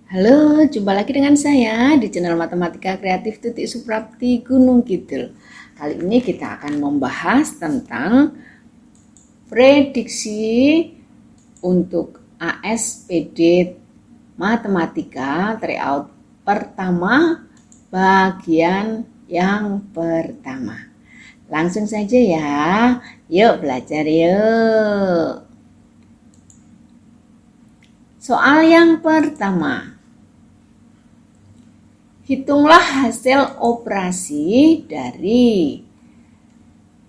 Halo, jumpa lagi dengan saya di channel Matematika Kreatif Tutik Suprapti Gunung Kidul. Kali ini kita akan membahas tentang prediksi untuk ASPD Matematika tryout pertama bagian yang pertama. Langsung saja ya, yuk belajar yuk. Soal yang pertama. Hitunglah hasil operasi dari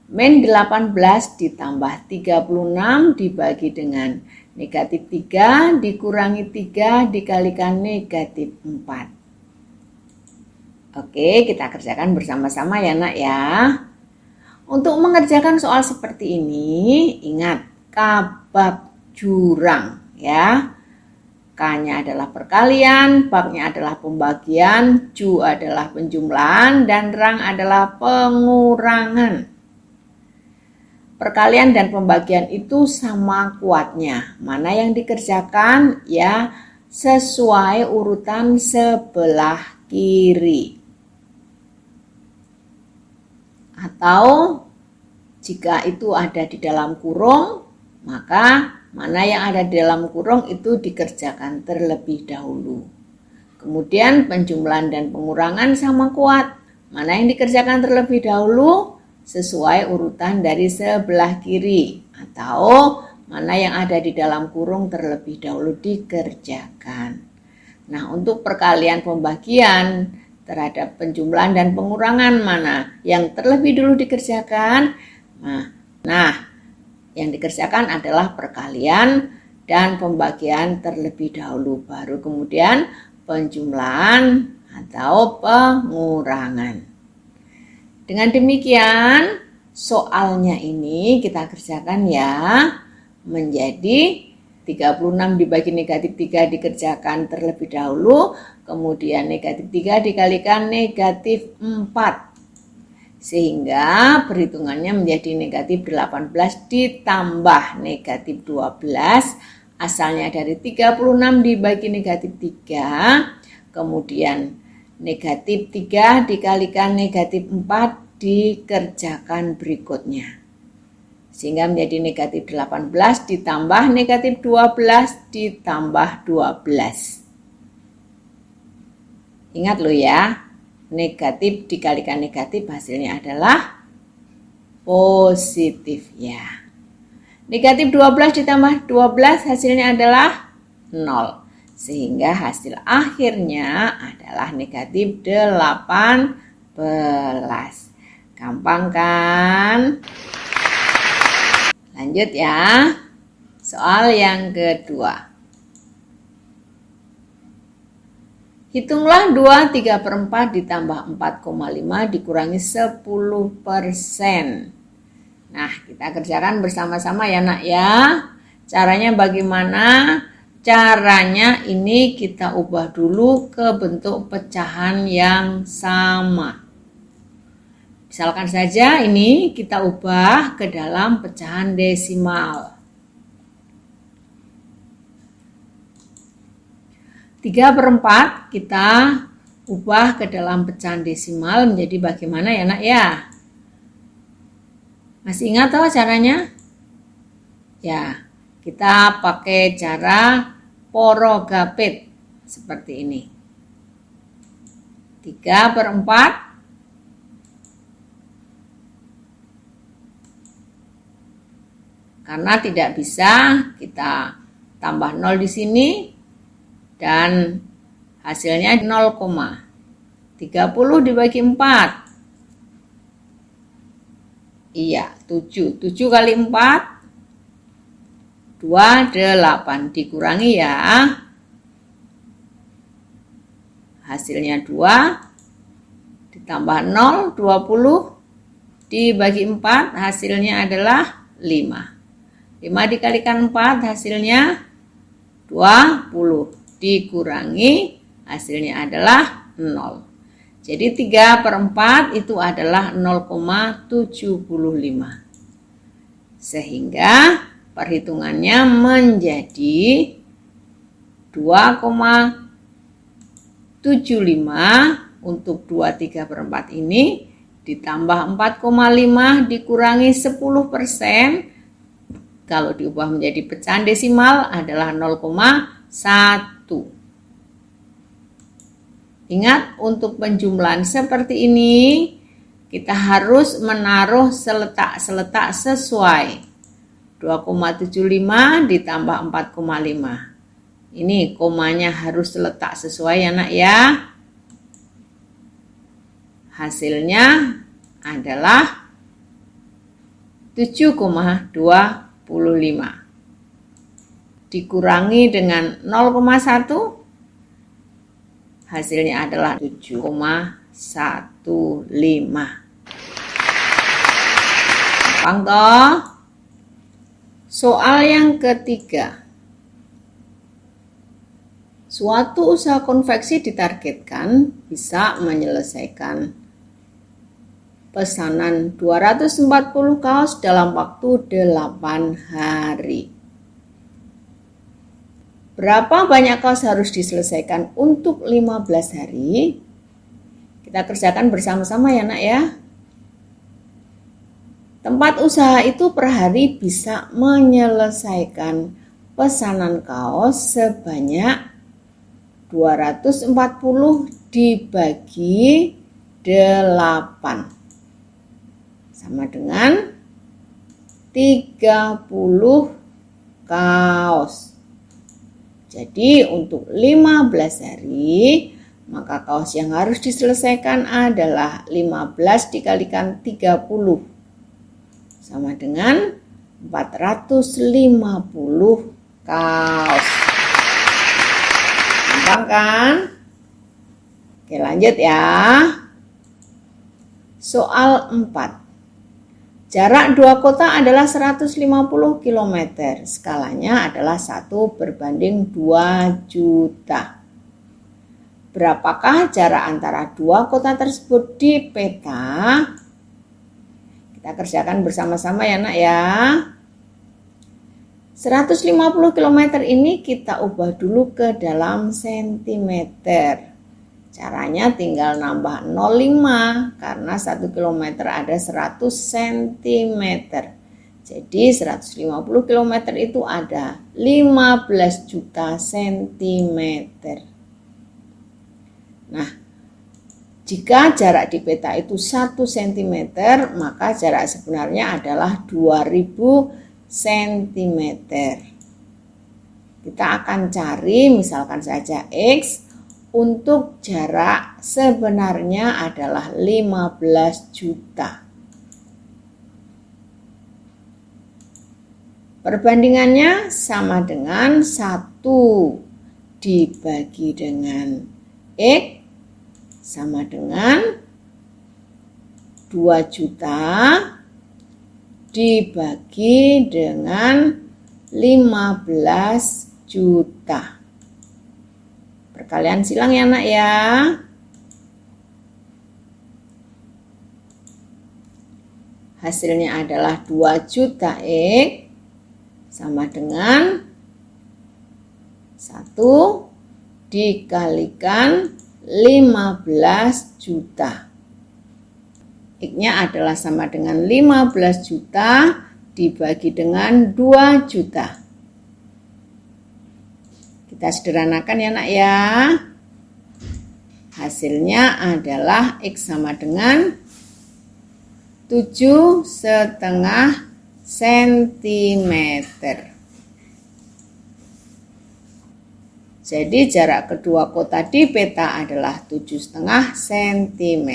min 18 ditambah 36 dibagi dengan negatif 3 dikurangi 3 dikalikan negatif 4. Oke, kita kerjakan bersama-sama ya nak ya. Untuk mengerjakan soal seperti ini, ingat kabab jurang ya. K-nya adalah perkalian, bab-nya adalah pembagian, ju adalah penjumlahan, dan rang adalah pengurangan. Perkalian dan pembagian itu sama kuatnya. Mana yang dikerjakan? Ya, sesuai urutan sebelah kiri. Atau jika itu ada di dalam kurung, maka mana yang ada di dalam kurung itu dikerjakan terlebih dahulu. Kemudian penjumlahan dan pengurangan sama kuat. Mana yang dikerjakan terlebih dahulu sesuai urutan dari sebelah kiri. Atau mana yang ada di dalam kurung terlebih dahulu dikerjakan. Nah, untuk perkalian pembagian terhadap penjumlahan dan pengurangan mana yang terlebih dulu dikerjakan. Nah, yang dikerjakan adalah perkalian dan pembagian terlebih dahulu, baru kemudian penjumlahan atau pengurangan. Dengan demikian, soalnya ini kita kerjakan ya, menjadi 36 dibagi negatif 3 dikerjakan terlebih dahulu, kemudian negatif 3 dikalikan negatif 4. Sehingga perhitungannya menjadi negatif 18 ditambah negatif 12. Asalnya dari 36 dibagi negatif 3. Kemudian negatif 3 dikalikan negatif 4 dikerjakan berikutnya. Sehingga menjadi negatif 18 ditambah negatif 12 ditambah 12. Ingat loh ya. Negatif dikalikan negatif hasilnya adalah positif ya. Negatif 12 ditambah 12 hasilnya adalah 0. Sehingga hasil akhirnya adalah negatif 18. Gampang kan? Lanjut ya. Soal yang kedua. Hitunglah 2 3/4 ditambah 4,5 dikurangi 10%. Nah, kita kerjakan bersama-sama ya nak ya. Caranya bagaimana? Caranya ini kita ubah dulu ke bentuk pecahan yang sama. Misalkan saja ini kita ubah ke dalam pecahan desimal. 3/4 kita ubah ke dalam pecahan desimal menjadi bagaimana ya nak ya? Masih ingat toh caranya? Ya, kita pakai cara porogapit seperti ini. 3/4 karena tidak bisa kita tambah 0 di sini. Dan hasilnya 0,30 dibagi 4. Iya, 7. 7 kali 4, 28. Dikurangi ya. Hasilnya 2. Ditambah 0, 20. Dibagi 4, hasilnya adalah 5. 5 dikalikan 4, hasilnya 20. Dikurangi hasilnya adalah 0. Jadi 3/4 itu adalah 0,75. Sehingga perhitungannya menjadi 2,75 4,75 untuk 23/4 ini ditambah 4,5 dikurangi 10%. Kalau diubah menjadi pecahan desimal adalah 0,1. Ingat, untuk penjumlahan seperti ini kita harus menaruh seletak-seletak sesuai. 2,75 ditambah 4,5. Ini komanya harus letak sesuai ya nak ya. Hasilnya adalah 7,25. Dikurangi dengan 0,1. Hasilnya adalah 7,15. Gampang toh? Soal yang ketiga. Suatu usaha konveksi ditargetkan bisa menyelesaikan pesanan 240 kaos dalam waktu 8 hari. Berapa banyak kaos harus diselesaikan untuk 15 hari? Kita kerjakan bersama-sama ya nak ya. Tempat usaha itu per hari bisa menyelesaikan pesanan kaos sebanyak 240 dibagi 8. Sama dengan 30 kaos. Jadi untuk 15 hari, maka kaos yang harus diselesaikan adalah 15 dikalikan 30. Sama dengan 450 kaos. Gampang kan? Oke, lanjut ya. Soal 4. Jarak dua kota adalah 150 km. Skalanya adalah 1/2 juta. Berapakah jarak antara dua kota tersebut di peta? Kita kerjakan bersama-sama ya nak ya. 150 km ini kita ubah dulu ke dalam sentimeter. Caranya tinggal nambah 0,5 karena 1 km ada 100 cm. Jadi 150 km itu ada 15 juta cm. Nah, jika jarak di peta itu 1 cm, maka jarak sebenarnya adalah 2000 cm. Kita akan cari misalkan saja X. Untuk jarak sebenarnya adalah 15 juta. Perbandingannya sama dengan 1 dibagi dengan X sama dengan 2 juta dibagi dengan 15 juta. Perkalian silang ya nak ya. Hasilnya adalah 2 juta X sama dengan 1 dikalikan 15 juta. X-nya adalah sama dengan 15 juta dibagi dengan 2 juta. Kita sederhanakan ya nak ya. Hasilnya adalah X sama dengan 7,5 cm. Jadi jarak kedua kota di peta adalah 7,5 cm.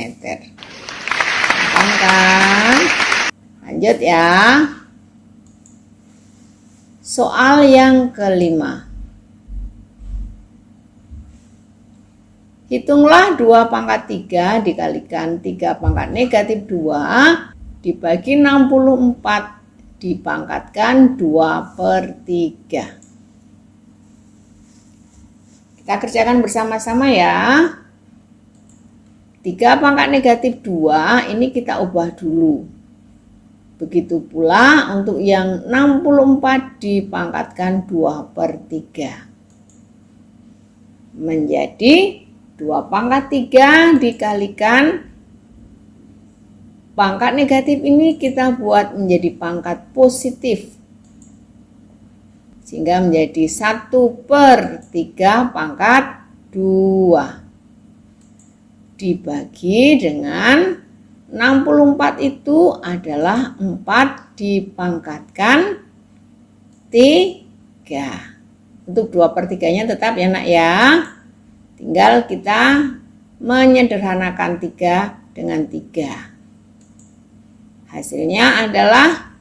Gampang kan? Lanjut ya. Soal yang kelima. Hitunglah 2/3 dikalikan 3/2 dibagi 64 dipangkatkan 2/3. Kita kerjakan bersama-sama ya. 3/2 ini kita ubah dulu. Begitu pula untuk yang 64 dipangkatkan 2/3. Menjadi 2 pangkat 3 dikalikan pangkat negatif ini kita buat menjadi pangkat positif. Sehingga menjadi 1/3 pangkat 2. Dibagi dengan 64 itu adalah 4 dipangkatkan 3. Untuk 2/3-nya tetap ya nak ya. Tinggal kita menyederhanakan 3 dengan 3. Hasilnya adalah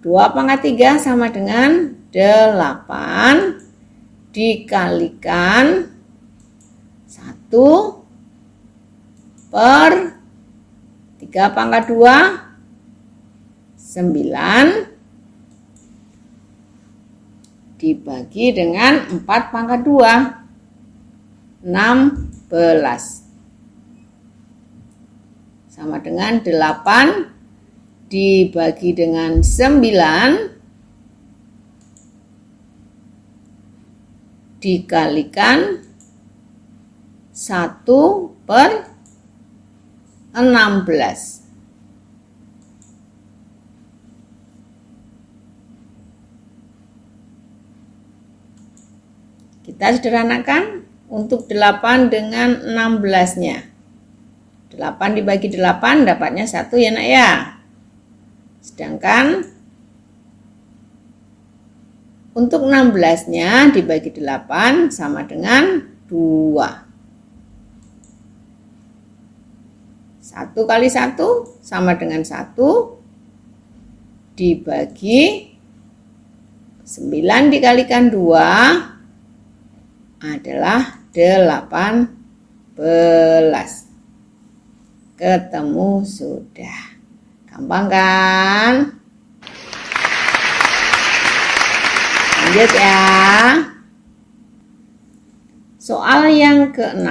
2 pangkat 3 sama dengan 8 dikalikan 1/3 pangkat 2, 9 dibagi dengan 4 pangkat 2, 16. Sama dengan 8 dibagi dengan 9 dikalikan 1/16. Kita sederhanakan untuk 8 dengan 16-nya. 8 dibagi 8 dapatnya 1 ya nak ya. Sedangkan untuk 16-nya dibagi 8 sama dengan 2. 1 kali 1 sama dengan 1 dibagi 9 dikalikan 2 adalah 18. Ketemu sudah. Gampang kan? Lanjut ya. Soal yang ke-6.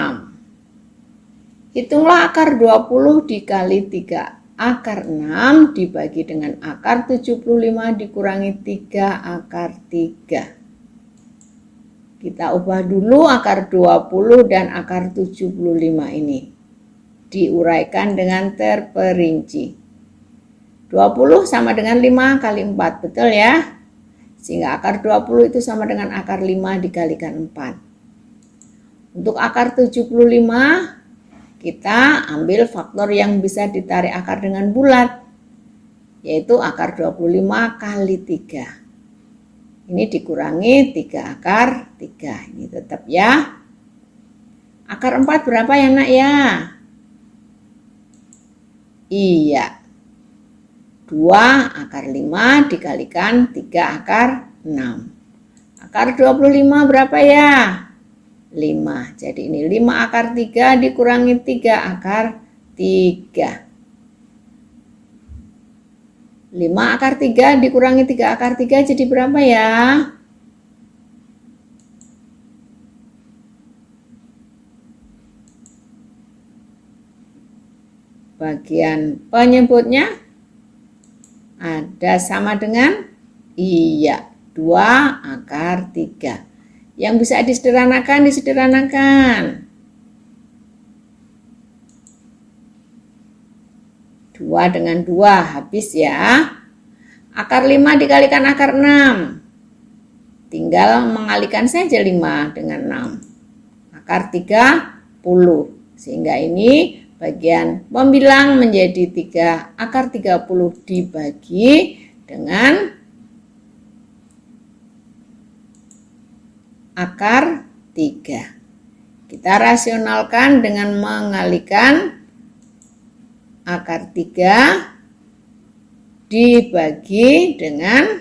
Hitunglah akar 20 dikali 3. Akar 6 dibagi dengan akar 75 dikurangi 3 akar 3. Kita ubah dulu akar 20 dan akar 75 ini. Diuraikan dengan terperinci. 20 sama dengan 5 kali 4, betul ya? Sehingga akar 20 itu sama dengan akar 5 dikalikan 4. Untuk akar 75, kita ambil faktor yang bisa ditarik akar dengan bulat, yaitu akar 25 kali 3. Ini dikurangi 3 akar 3. Ini tetap ya. Akar 4 berapa ya nak ya? Iya. 2 akar 5 dikalikan 3 akar 6. Akar 25 berapa ya? 5. Jadi ini 5 akar 3 dikurangi 3 akar 3. 5 akar 3 dikurangi 3 akar 3 jadi berapa ya? Bagian penyebutnya ada sama dengan? Iya, 2 akar 3. Yang bisa disederhanakan, disederhanakan. 2 dengan 2 habis ya. Akar 5 dikalikan akar 6. Tinggal mengalihkan saja 5 dengan 6. Akar 30. Sehingga ini bagian pembilang menjadi 3 akar 30 dibagi dengan akar 3. Kita rasionalkan dengan mengalihkan akar 3 dibagi dengan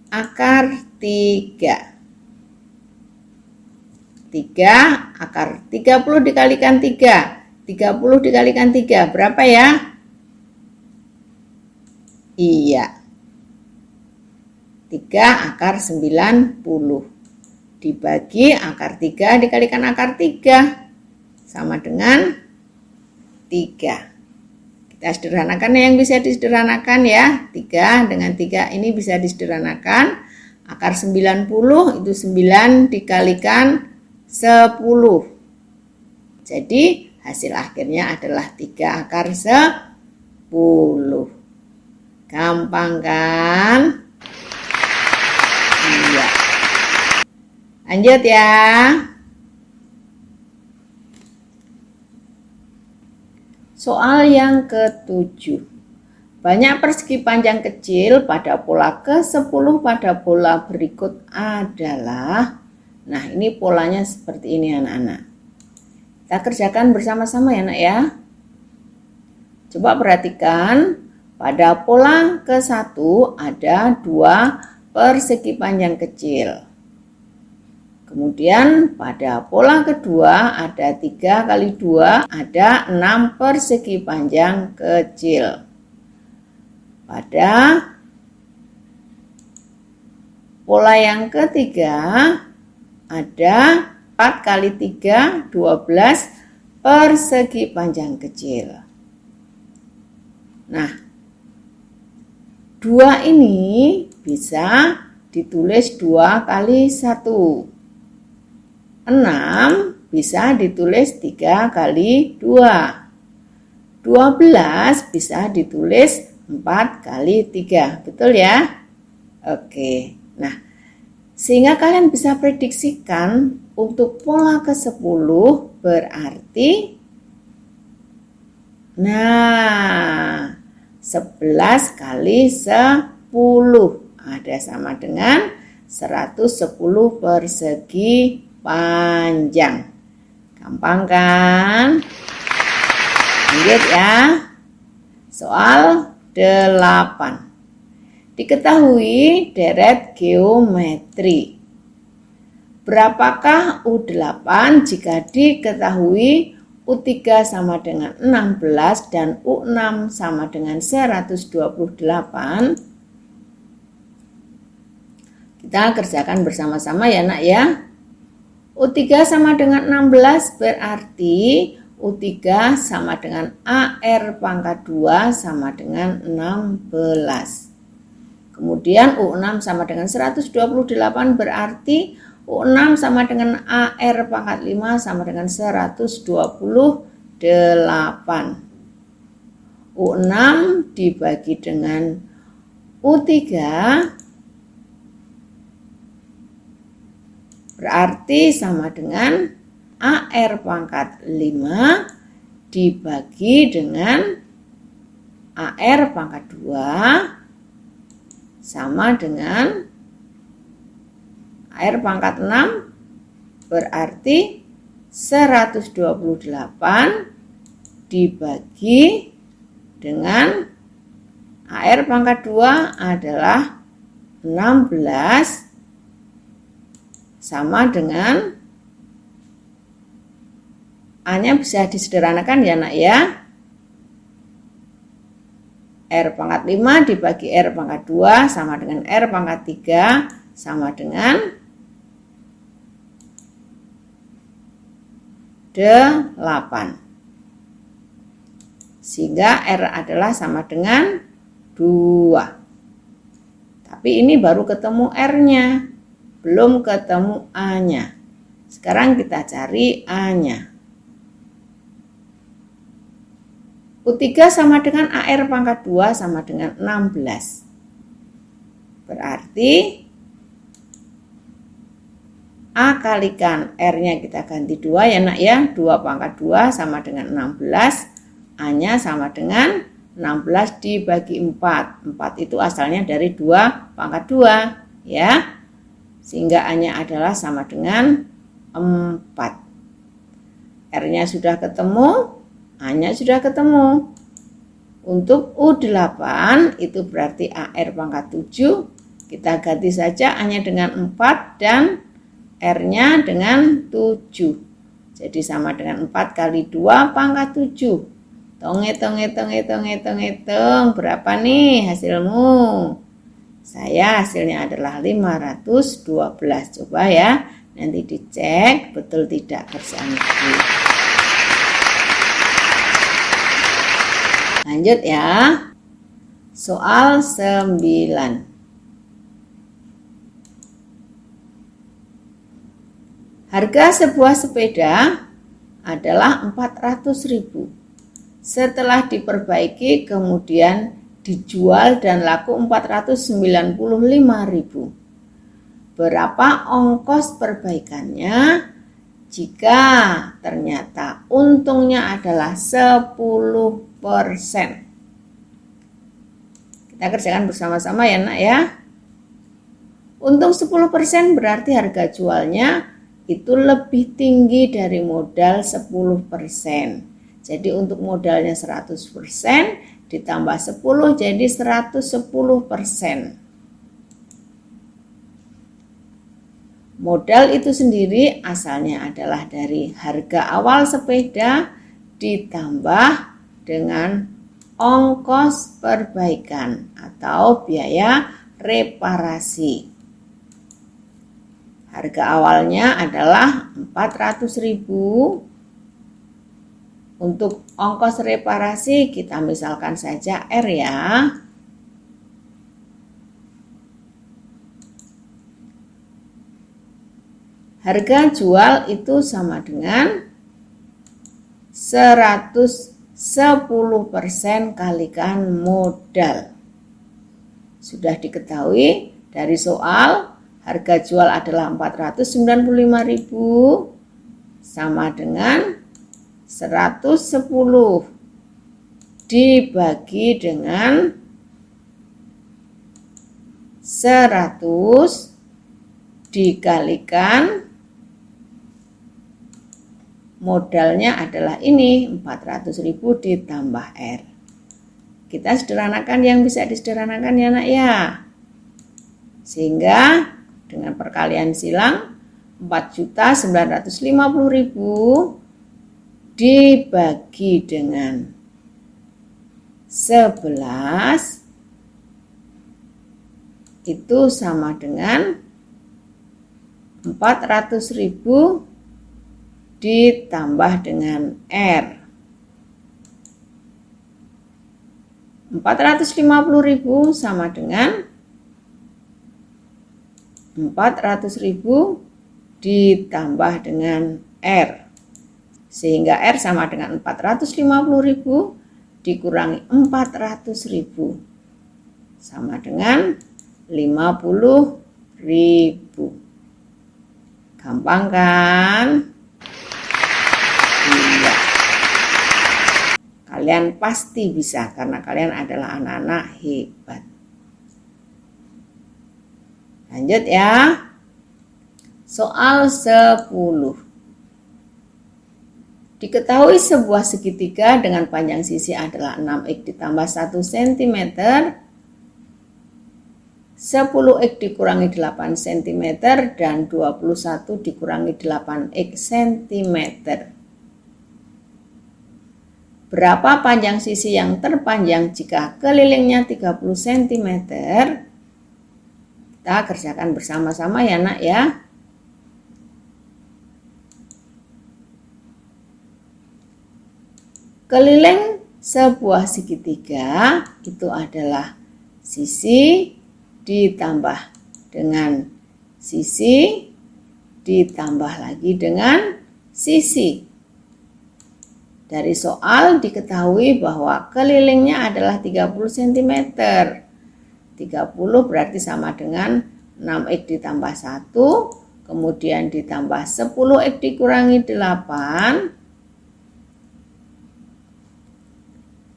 akar 3. 3 akar 30 dikalikan 3. 30 dikalikan 3 berapa ya? Iya. 3 akar 90 dibagi akar 3 dikalikan akar 3 sama dengan 3. Kita sederhanakan yang bisa disederhanakan ya. 3 dengan 3 ini bisa disederhanakan. Akar 90 itu 9 dikalikan 10. Jadi hasil akhirnya adalah 3 akar 10. Gampang kan? Iya. Lanjut ya. Soal yang ke-7. Banyak persegi panjang kecil pada pola ke-10 pada pola berikut adalah. Nah, ini polanya seperti ini anak-anak. Kita kerjakan bersama-sama ya nak ya. Coba perhatikan, pada pola ke-1 ada 2 persegi panjang kecil. Kemudian pada pola kedua ada 3 kali 2, ada 6 persegi panjang kecil. Pada pola yang ketiga ada 4 kali 3, 12 persegi panjang kecil. Nah, 2 ini bisa ditulis 2 kali 1. 6 bisa ditulis 3 kali 2. 12 bisa ditulis 4 kali 3. Betul ya? Oke. Nah, sehingga kalian bisa prediksikan untuk pola ke-10 berarti 11 kali 10 ada sama dengan 110 persegi panjang. Gampang kan? Lanjut ya. Soal 8. Diketahui deret geometri. Berapakah U8 jika diketahui U3 sama dengan 16 dan U6 sama dengan 128? Kita kerjakan bersama-sama ya nak ya. U3 sama dengan 16 berarti U3 sama dengan AR pangkat 2 sama dengan 16. Kemudian U6 sama dengan 128 berarti U6 sama dengan AR pangkat 5 sama dengan 128. U6 dibagi dengan U3 berarti sama dengan AR pangkat 5 dibagi dengan AR pangkat 2 sama dengan AR pangkat 6 berarti 128 dibagi dengan AR pangkat 2 adalah 16 sama dengan A-nya bisa disederhanakan ya nak ya. R pangkat 5 dibagi R pangkat 2 sama dengan R pangkat 3 sama dengan 8. Sehingga R adalah sama dengan 2. Tapi ini baru ketemu R-nya. Belum ketemu A-nya. Sekarang kita cari A-nya. U3 sama dengan AR pangkat 2 sama dengan 16. Berarti A kalikan R-nya kita ganti 2 ya nak ya. 2 pangkat 2 sama dengan 16. A-nya sama dengan 16 dibagi 4. 4 itu asalnya dari 2 pangkat 2 ya. Sehingga A-nya adalah sama dengan 4. R-nya sudah ketemu, A-nya sudah ketemu. Untuk U8 itu berarti AR pangkat 7. Kita ganti saja A-nya dengan 4 dan R-nya dengan 7. Jadi sama dengan 4 kali 2 pangkat 7. Hitung. Berapa nih hasilmu? Saya hasilnya adalah 512. Coba ya, nanti dicek betul tidak kerjaan ibu. Lanjut ya. Soal 9. Harga sebuah sepeda adalah 400.000. Setelah diperbaiki kemudian dijual dan laku 495.000. Berapa ongkos perbaikannya? Jika ternyata untungnya adalah 10%. Kita kerjakan bersama-sama ya nak ya. Untung 10% berarti harga jualnya itu lebih tinggi dari modal 10%. Jadi untuk modalnya 100% ditambah 10 jadi 110%. Modal itu sendiri asalnya adalah dari harga awal sepeda ditambah dengan ongkos perbaikan atau biaya reparasi. Harga awalnya adalah 400.000. Untuk ongkos reparasi kita misalkan saja R ya. Harga jual itu sama dengan 110% kalikan modal. Sudah diketahui dari soal harga jual adalah 495.000 sama dengan 110 dibagi dengan 100 dikalikan modalnya adalah ini 400.000 ditambah R. Kita sederhanakan yang bisa disederhanakan ya nak ya. Sehingga dengan perkalian silang 4.950.000 dibagi dengan 11 itu sama dengan 400.000 ditambah dengan R. 450.000 sama dengan 400.000 ditambah dengan R. Sehingga R sama dengan 450.000 dikurangi 400.000 sama dengan 50.000. Gampang kan? Iya. Kalian pasti bisa karena kalian adalah anak-anak hebat. Lanjut ya. Soal 10. Diketahui sebuah segitiga dengan panjang sisi adalah 6x ditambah 1 cm, 10x dikurangi 8 cm, dan 21 dikurangi 8x cm. Berapa panjang sisi yang terpanjang jika kelilingnya 30 cm? Kita kerjakan bersama-sama ya nak ya. Keliling sebuah segitiga itu adalah sisi ditambah dengan sisi ditambah lagi dengan sisi. Dari soal diketahui bahwa kelilingnya adalah 30 cm. 30 berarti sama dengan 6x ditambah 1, kemudian ditambah 10x dikurangi 8,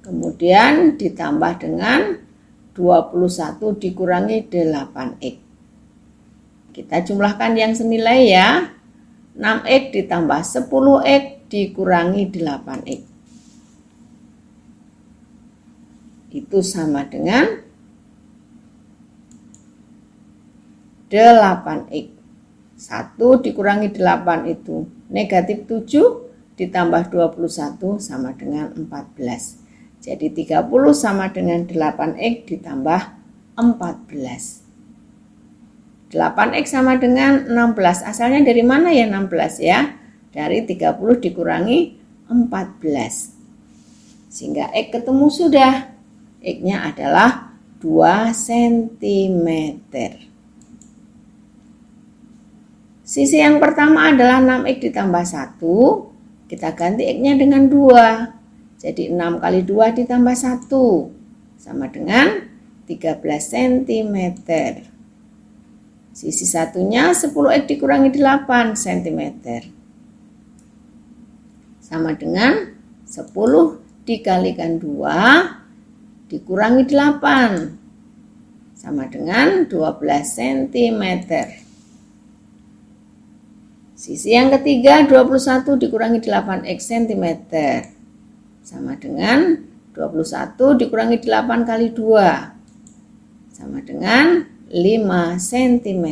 kemudian ditambah dengan 21 dikurangi 8x. Kita jumlahkan yang senilai ya. 6x ditambah 10x dikurangi 8x. Itu sama dengan 8x. 1 dikurangi 8 itu negatif 7 ditambah 21 sama dengan 14. Jadi 30 sama dengan 8x ditambah 14. 8x sama dengan 16. Asalnya dari mana ya 16 ya? Dari 30 dikurangi 14. Sehingga x ketemu sudah. X-nya adalah 2 cm. Sisi yang pertama adalah 6X ditambah 1. Kita ganti X-nya dengan 2. Jadi 6 kali 2 ditambah 1 sama dengan 13 cm. Sisi satunya 10X dikurangi 8 cm. Sama dengan 10 dikalikan 2 dikurangi 8. Sama dengan 12 cm. Sisi yang ketiga 21 dikurangi 8X cm. Sama dengan 21 dikurangi 8 kali 2. Sama dengan 5 cm.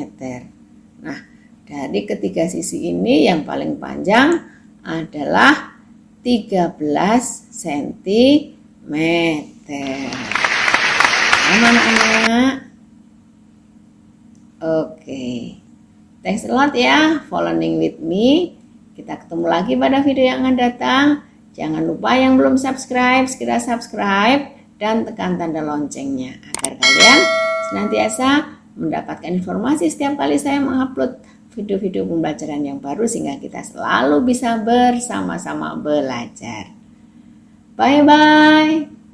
Nah, dari ketiga sisi ini yang paling panjang adalah 13 cm. Paham anak-anak? Oke. Thanks a lot ya for learning with me. Kita ketemu lagi pada video yang akan datang. Jangan lupa yang belum subscribe, segera subscribe dan tekan tanda loncengnya agar kalian senantiasa mendapatkan informasi setiap kali saya mengupload video-video pembelajaran yang baru sehingga kita selalu bisa bersama-sama belajar. Bye-bye.